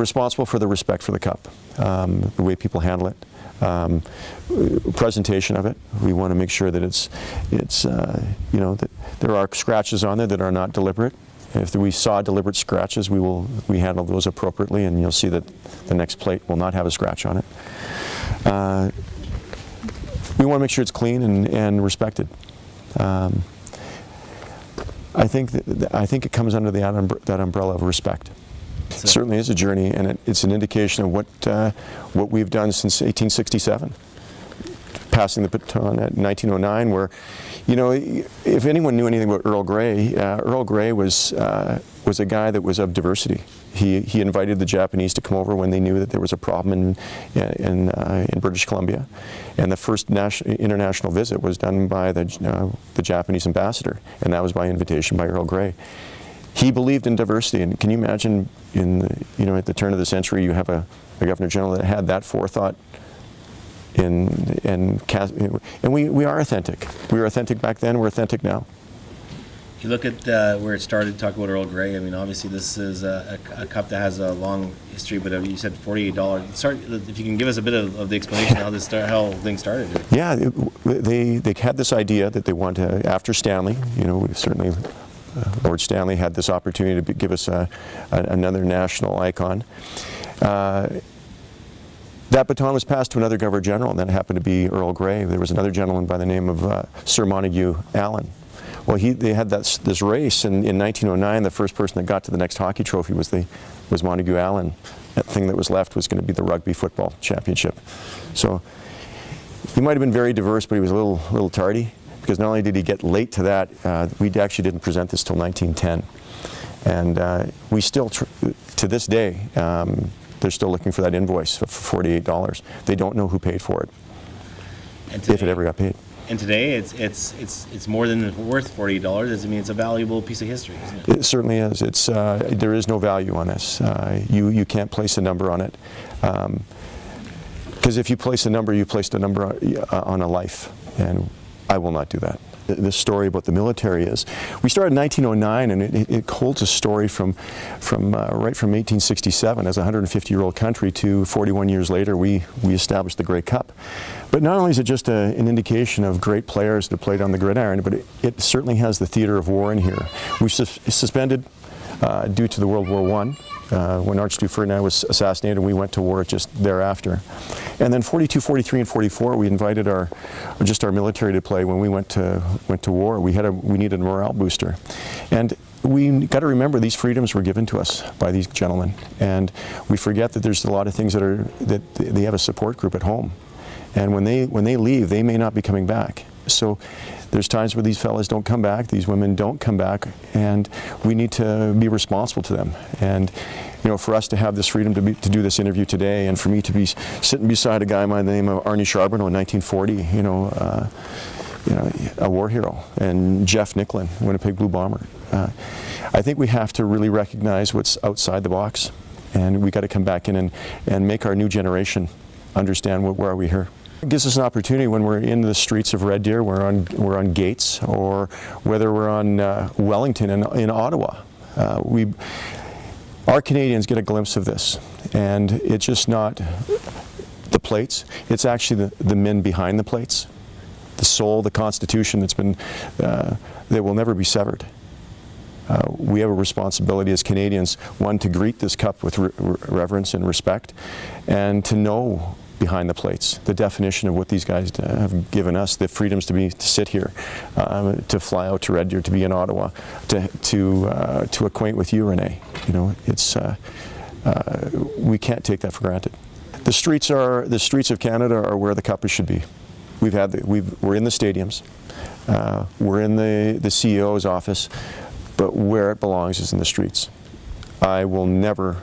responsible for the respect for the cup, the way people handle it. Presentation of it. We want to make sure that it's that there are scratches on there that are not deliberate. If we saw deliberate scratches, we handle those appropriately, and you'll see that the next plate will not have a scratch on it. We want to make sure it's clean and respected. I think it comes under that umbrella of respect. It certainly is a journey, and it's an indication of what we've done since 1867. Passing the baton at 1909, where, if anyone knew anything about Earl Grey was a guy that was of diversity. He invited the Japanese to come over when they knew that there was a problem in British Columbia, and the first international visit was done by the Japanese ambassador, and that was by invitation by Earl Grey. He believed in diversity, and can you imagine at the turn of the century you have a Governor General that had that forethought. And we are authentic. We were authentic back then. We're authentic now. You look at where it started. Talk about Earl Grey. I mean, obviously this is a cup that has a long history. But you said $48. If you can give us a bit of the explanation how how things started. Yeah, they had this idea that they want to, after Stanley. Certainly Lord Stanley had this opportunity to give us another national icon. That baton was passed to another Governor General, and that happened to be Earl Grey. There was another gentleman by the name of Sir Montague Allen. Well, they had this race, and in 1909, the first person that got to the next hockey trophy was Montague Allen. That thing that was left was going to be the rugby football championship. So he might have been very diverse, but he was a little tardy, because not only did he get late to that, we actually didn't present this till 1910, and we still, to this day. They're still looking for that invoice for $48. They don't know who paid for it, today, if it ever got paid. And today, it's more than worth $48. I mean, it's a valuable piece of history, isn't it? It certainly is. There is no value on this. You can't place a number on it, because if you place a number, you placed a number on a life, and I will not do that. This story about the military is, we started in 1909, and it holds a story from right from 1867 as a 150-year-old country to 41 years later we established the Grey Cup. But not only is it just an indication of great players that played on the gridiron, but it certainly has the theater of war in here. We've suspended due to the World War I. When Archduke Ferdinand was assassinated, we went to war just thereafter. And then 42, 43, and 44, we invited our military to play when we went to war. We needed a morale booster. And we got to remember these freedoms were given to us by these gentlemen. And we forget that there's a lot of things that they have a support group at home. And when they leave, they may not be coming back. So there's times where these fellas don't come back, these women don't come back, and we need to be responsible to them. And for us to have this freedom to do this interview today, and for me to be sitting beside a guy by the name of Arnie Charbonneau in 1940, a war hero, and Jeff Nicklin, Winnipeg Blue Bomber. I think we have to really recognize what's outside the box, and we got to come back in and make our new generation understand why are we here. It gives us an opportunity when we're in the streets of Red Deer, we're on Gates, or whether we're on Wellington in Ottawa. Our Canadians get a glimpse of this, and it's just not the plates, it's actually the men behind the plates, the soul, the constitution that will never be severed. We have a responsibility as Canadians, one, to greet this cup with reverence and respect, and to know behind the plates the definition of what these guys have given us, the freedoms to sit here, to fly out to Red Deer, to be in Ottawa, to acquaint with you, Renee. We can't take that for granted. The streets of Canada are where the cup should be. We're in the stadiums, we're in the CEO's office, but where it belongs is in the streets. I will never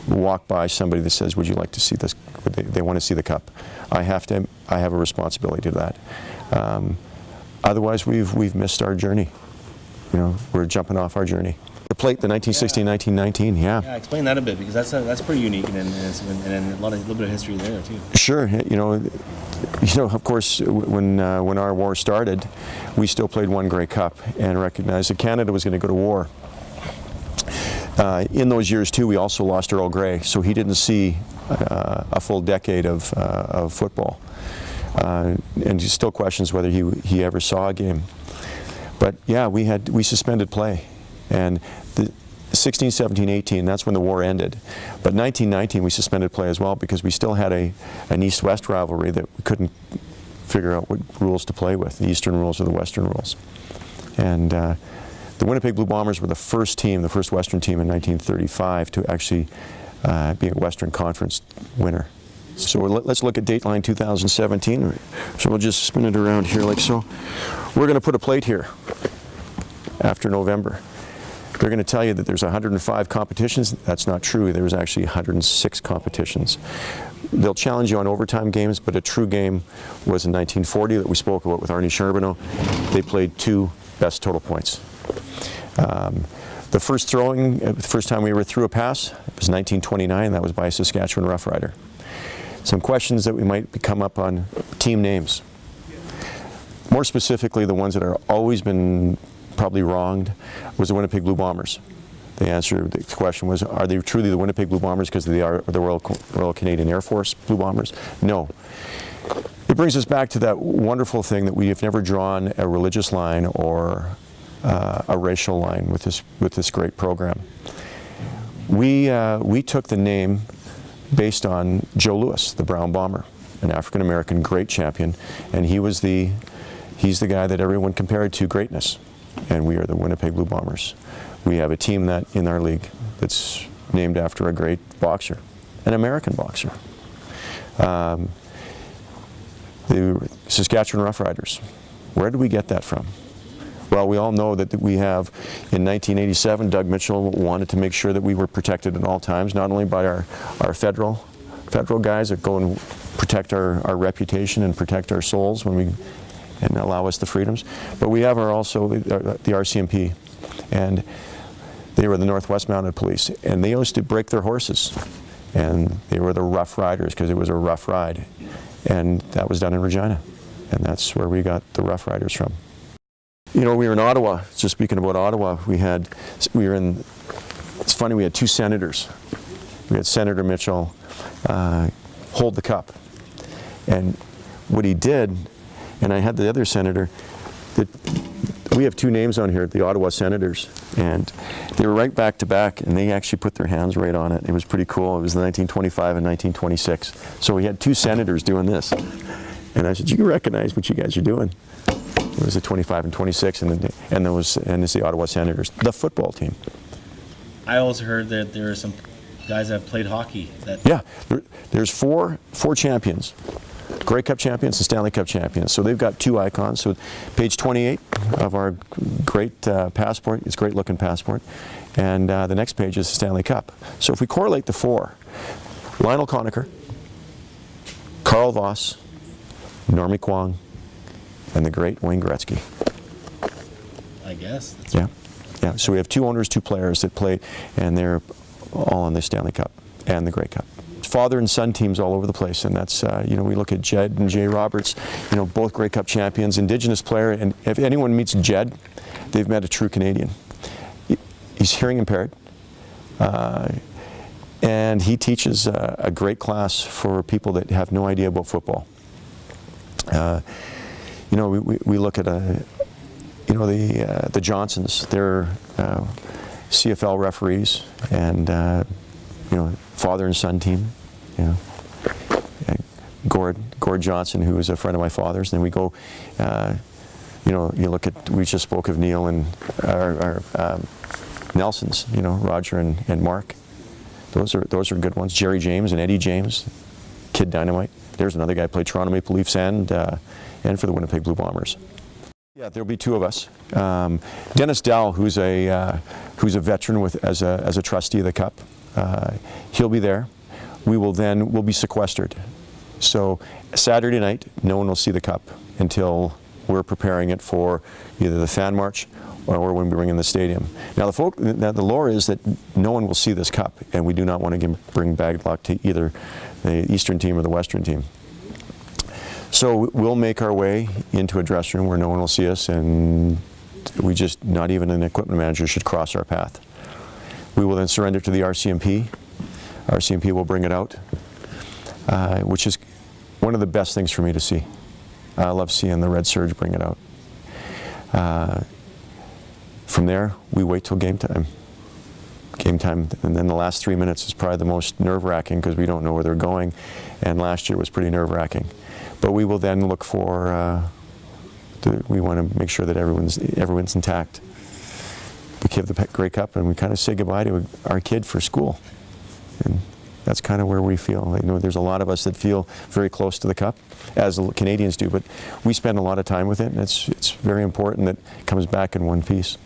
walk by somebody that says, would you like to see this? They want to see the cup. I have a responsibility to that. Otherwise, we've missed our journey. We're jumping off our journey. The plate, the 1916, 1919, yeah. Yeah, explain that a bit, because that's pretty unique, and a little bit of history there too. Sure, of course, when our war started, we still played one Grey Cup and recognized that Canada was going to go to war. In those years too, we also lost Earl Grey, so he didn't see a full decade of football, and he still questions whether he ever saw a game. But yeah, we suspended play, and the 16, 17, 18, that's when the war ended. But 1919 we suspended play as well because we still had an East-West rivalry that we couldn't figure out what rules to play with, the Eastern rules or the Western rules. And the Winnipeg Blue Bombers were the first Western team in 1935 to actually be a Western Conference winner. So let's look at dateline 2017. So we'll just spin it around here like so. We're going to put a plate here after November. They're going to tell you that there's 105 competitions. That's not true. There was actually 106 competitions. They'll challenge you on overtime games, but a true game was in 1940 that we spoke about with Arnie Charbonneau. They played 2 best total points. The first throwing, the first time we were through a pass, it was 1929. That was by a Saskatchewan Rough Rider. Some questions that we might come up on team names. More specifically, the ones that are always been probably wronged was the Winnipeg Blue Bombers. The answer, the question was, are they truly the Winnipeg Blue Bombers because they are the Royal Canadian Air Force Blue Bombers? No. It brings us back to that wonderful thing that we have never drawn a religious line or a racial line with this great program. We took the name based on Joe Louis, the Brown Bomber, an African-American great champion, and he's the guy that everyone compared to greatness, and we are the Winnipeg Blue Bombers. We have a team that in our league that's named after a great boxer, an American boxer. The Saskatchewan Rough Riders, where did we get that from? Well, we all know that we have, in 1987, Doug Mitchell wanted to make sure that we were protected at all times, not only by our federal guys that go and protect our reputation and protect our souls and allow us the freedoms, but we have also the RCMP, and they were the Northwest Mounted Police, and they used to break their horses, and they were the Rough Riders because it was a rough ride, and that was done in Regina, and that's where we got the Rough Riders from. You know, we were in Ottawa, just speaking about Ottawa, it's funny, we had 2 senators. We had Senator Mitchell hold the cup. And what he did, and I had the other senator, we have 2 names on here, the Ottawa Senators, and they were right back to back, and they actually put their hands right on it. It was pretty cool. It was 1925 and 1926. So we had 2 senators doing this. And I said, you recognize what you guys are doing? It was the 25 and 26, and it's the Ottawa Senators, the football team. I also heard that there are some guys that have played hockey. Yeah, there's four champions, Grey Cup champions and Stanley Cup champions. So they've got 2 icons. So page 28 of our great passport, it's a great looking passport, and the next page is the Stanley Cup. So if we correlate the 4, Lionel Conacher, Carl Voss, Normie Kwong, and the great Wayne Gretzky. I guess. Yeah. So we have 2 owners, 2 players that play, and they're all on the Stanley Cup and the Grey Cup. Father and son teams all over the place, and that's we look at Jed and Jay Roberts, both Grey Cup champions, Indigenous player, and if anyone meets Jed, they've met a true Canadian. He's hearing impaired, and he teaches a great class for people that have no idea about football. We look at the Johnsons. They're CFL referees, and father and son team. Gord Johnson, who is a friend of my father's. And then we go, you look at. We just spoke of Neil and our Nelsons. Roger and Mark. Those are good ones. Jerry James and Eddie James, Kid Dynamite. There's another guy who played Toronto Maple Leafs and for the Winnipeg Blue Bombers. Yeah, there'll be 2 of us. Dennis Dowell, who's a veteran as a trustee of the Cup, he'll be there. We'll be sequestered. So Saturday night, no one will see the Cup until we're preparing it for either the fan march or when we bring in the stadium. Now the lore is that no one will see this Cup, and we do not want to bring bad luck to either the Eastern team or the Western team. So we'll make our way into a dressing room where no one will see us, and not even an equipment manager should cross our path. We will then surrender to the RCMP. RCMP will bring it out, which is one of the best things for me to see. I love seeing the Red Surge bring it out. From there, we wait till game time. Game time, and then the last 3 minutes is probably the most nerve-wracking because we don't know where they're going, and last year was pretty nerve-wracking. But we will then look for, we want to make sure that everyone's intact. We give the Grey Cup and we kind of say goodbye to our kid for school. And that's kind of where we feel. I know there's a lot of us that feel very close to the Cup, as the Canadians do, but we spend a lot of time with it, and it's very important that it comes back in one piece.